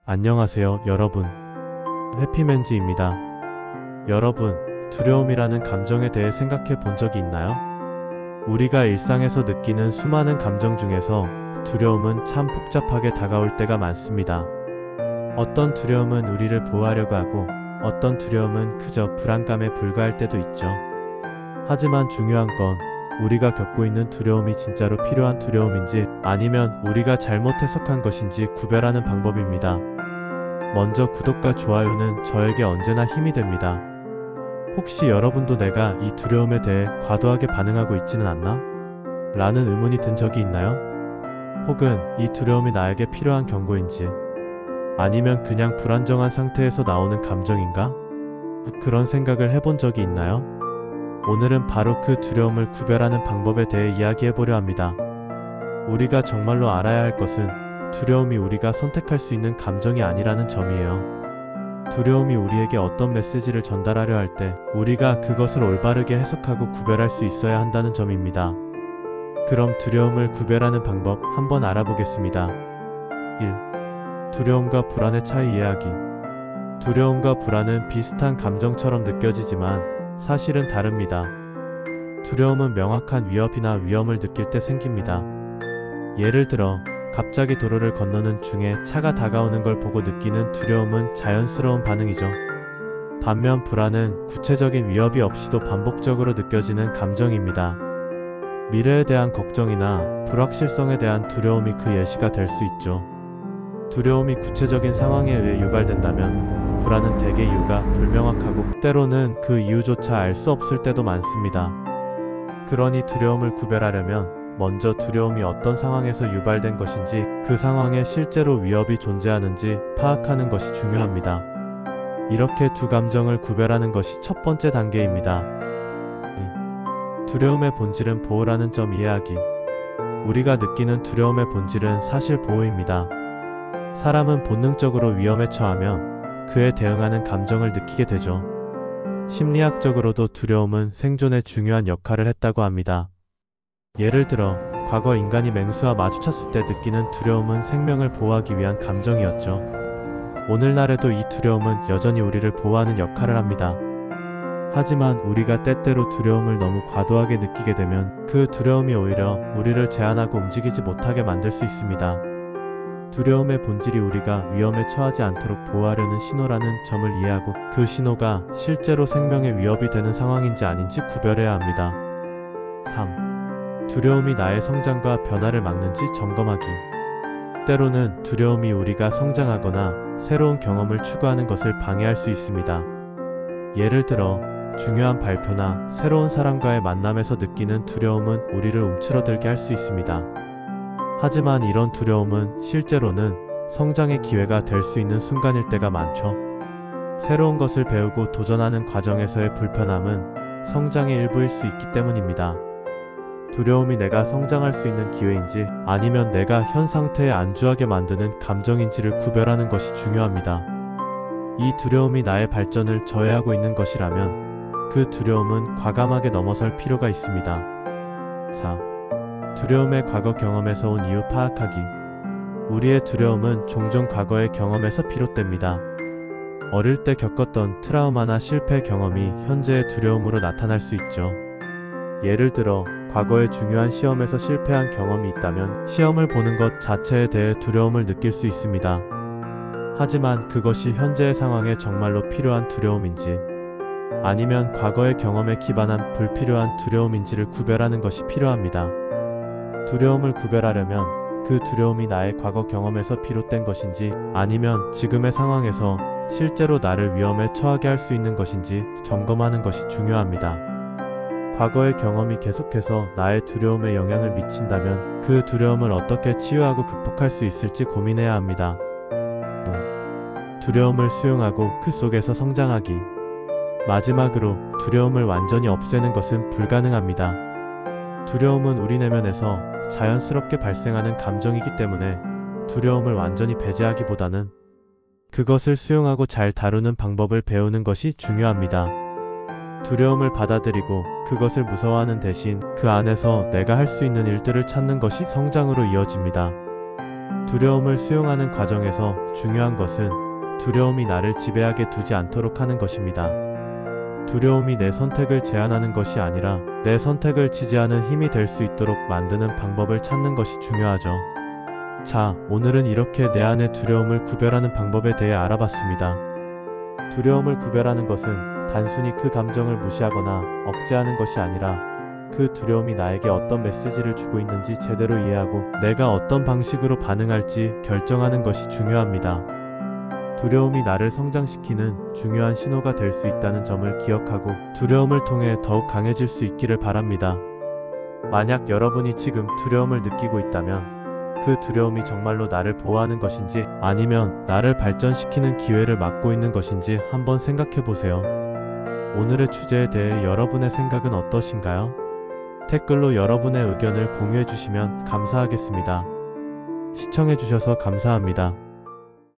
안녕하세요, 여러분. 해피맨지입니다. 여러분, 두려움이라는 감정에 대해 생각해 본 적이 있나요? 우리가 일상에서 느끼는 수많은 감정 중에서 두려움은 참 복잡하게 다가올 때가 많습니다. 어떤 두려움은 우리를 보호하려고 하고, 어떤 두려움은 그저 불안감에 불과할 때도 있죠. 하지만 중요한 건 우리가 겪고 있는 두려움이 진짜로 필요한 두려움인지 아니면 우리가 잘못 해석한 것인지 구별하는 방법입니다. 먼저 구독과 좋아요는 저에게 언제나 힘이 됩니다. 혹시 여러분도 내가 이 두려움에 대해 과도하게 반응하고 있지는 않나? 라는 의문이 든 적이 있나요? 혹은 이 두려움이 나에게 필요한 경고인지 아니면 그냥 불안정한 상태에서 나오는 감정인가? 그런 생각을 해본 적이 있나요? 오늘은 바로 그 두려움을 구별하는 방법에 대해 이야기해보려 합니다. 우리가 정말로 알아야 할 것은 두려움이 우리가 선택할 수 있는 감정이 아니라는 점이에요. 두려움이 우리에게 어떤 메시지를 전달하려 할 때 우리가 그것을 올바르게 해석하고 구별할 수 있어야 한다는 점입니다. 그럼 두려움을 구별하는 방법 한번 알아보겠습니다. 1. 두려움과 불안의 차이 이야기. 두려움과 불안은 비슷한 감정처럼 느껴지지만 사실은 다릅니다. 두려움은 명확한 위협이나 위험을 느낄 때 생깁니다. 예를 들어 갑자기 도로를 건너는 중에 차가 다가오는 걸 보고 느끼는 두려움은 자연스러운 반응이죠. 반면 불안은 구체적인 위협이 없이도 반복적으로 느껴지는 감정입니다. 미래에 대한 걱정이나 불확실성에 대한 두려움이 그 예시가 될 수 있죠. 두려움이 구체적인 상황에 의해 유발된다면 불안은 대개 이유가 불명확하고 때로는 그 이유조차 알 수 없을 때도 많습니다. 그러니 두려움을 구별하려면 먼저 두려움이 어떤 상황에서 유발된 것인지 그 상황에 실제로 위협이 존재하는지 파악하는 것이 중요합니다. 이렇게 두 감정을 구별하는 것이 첫 번째 단계입니다. 두려움의 본질은 보호라는 점 이해하기. 우리가 느끼는 두려움의 본질은 사실 보호입니다. 사람은 본능적으로 위험에 처하면 그에 대응하는 감정을 느끼게 되죠. 심리학적으로도 두려움은 생존에 중요한 역할을 했다고 합니다. 예를 들어 과거 인간이 맹수와 마주쳤을 때 느끼는 두려움은 생명을 보호하기 위한 감정이었죠. 오늘날에도 이 두려움은 여전히 우리를 보호하는 역할을 합니다. 하지만 우리가 때때로 두려움을 너무 과도하게 느끼게 되면 그 두려움이 오히려 우리를 제한하고 움직이지 못하게 만들 수 있습니다. 두려움의 본질이 우리가 위험에 처하지 않도록 보호하려는 신호라는 점을 이해하고 그 신호가 실제로 생명의 위협이 되는 상황인지 아닌지 구별해야 합니다. 3. 두려움이 나의 성장과 변화를 막는지 점검하기. 때로는 두려움이 우리가 성장하거나 새로운 경험을 추구하는 것을 방해할 수 있습니다. 예를 들어 중요한 발표나 새로운 사람과의 만남에서 느끼는 두려움은 우리를 움츠러들게 할 수 있습니다. 하지만 이런 두려움은 실제로는 성장의 기회가 될 수 있는 순간일 때가 많죠. 새로운 것을 배우고 도전하는 과정에서의 불편함은 성장의 일부일 수 있기 때문입니다. 두려움이 내가 성장할 수 있는 기회인지 아니면 내가 현 상태에 안주하게 만드는 감정인지를 구별하는 것이 중요합니다. 이 두려움이 나의 발전을 저해하고 있는 것이라면 그 두려움은 과감하게 넘어설 필요가 있습니다. 4. 두려움의 과거 경험에서 온 이유 파악하기. 우리의 두려움은 종종 과거의 경험에서 비롯됩니다. 어릴 때 겪었던 트라우마나 실패 경험이 현재의 두려움으로 나타날 수 있죠. 예를 들어 과거의 중요한 시험에서 실패한 경험이 있다면 시험을 보는 것 자체에 대해 두려움을 느낄 수 있습니다. 하지만 그것이 현재의 상황에 정말로 필요한 두려움인지 아니면 과거의 경험에 기반한 불필요한 두려움인지를 구별하는 것이 필요합니다. 두려움을 구별하려면 그 두려움이 나의 과거 경험에서 비롯된 것인지 아니면 지금의 상황에서 실제로 나를 위험에 처하게 할 수 있는 것인지 점검하는 것이 중요합니다. 과거의 경험이 계속해서 나의 두려움에 영향을 미친다면 그 두려움을 어떻게 치유하고 극복할 수 있을지 고민해야 합니다. 5. 두려움을 수용하고 그 속에서 성장하기. 마지막으로 두려움을 완전히 없애는 것은 불가능합니다. 두려움은 우리 내면에서 자연스럽게 발생하는 감정이기 때문에 두려움을 완전히 배제하기보다는 그것을 수용하고 잘 다루는 방법을 배우는 것이 중요합니다. 두려움을 받아들이고 그것을 무서워하는 대신 그 안에서 내가 할 수 있는 일들을 찾는 것이 성장으로 이어집니다. 두려움을 수용하는 과정에서 중요한 것은 두려움이 나를 지배하게 두지 않도록 하는 것입니다. 두려움이 내 선택을 제한하는 것이 아니라 내 선택을 지지하는 힘이 될 수 있도록 만드는 방법을 찾는 것이 중요하죠. 자, 오늘은 이렇게 내 안의 두려움을 구별하는 방법에 대해 알아봤습니다. 두려움을 구별하는 것은 단순히 그 감정을 무시하거나 억제하는 것이 아니라 그 두려움이 나에게 어떤 메시지를 주고 있는지 제대로 이해하고 내가 어떤 방식으로 반응할지 결정하는 것이 중요합니다. 두려움이 나를 성장시키는 중요한 신호가 될 수 있다는 점을 기억하고 두려움을 통해 더욱 강해질 수 있기를 바랍니다. 만약 여러분이 지금 두려움을 느끼고 있다면 그 두려움이 정말로 나를 보호하는 것인지 아니면 나를 발전시키는 기회를 막고 있는 것인지 한번 생각해 보세요. 오늘의 주제에 대해 여러분의 생각은 어떠신가요? 댓글로 여러분의 의견을 공유해 주시면 감사하겠습니다. 시청해 주셔서 감사합니다.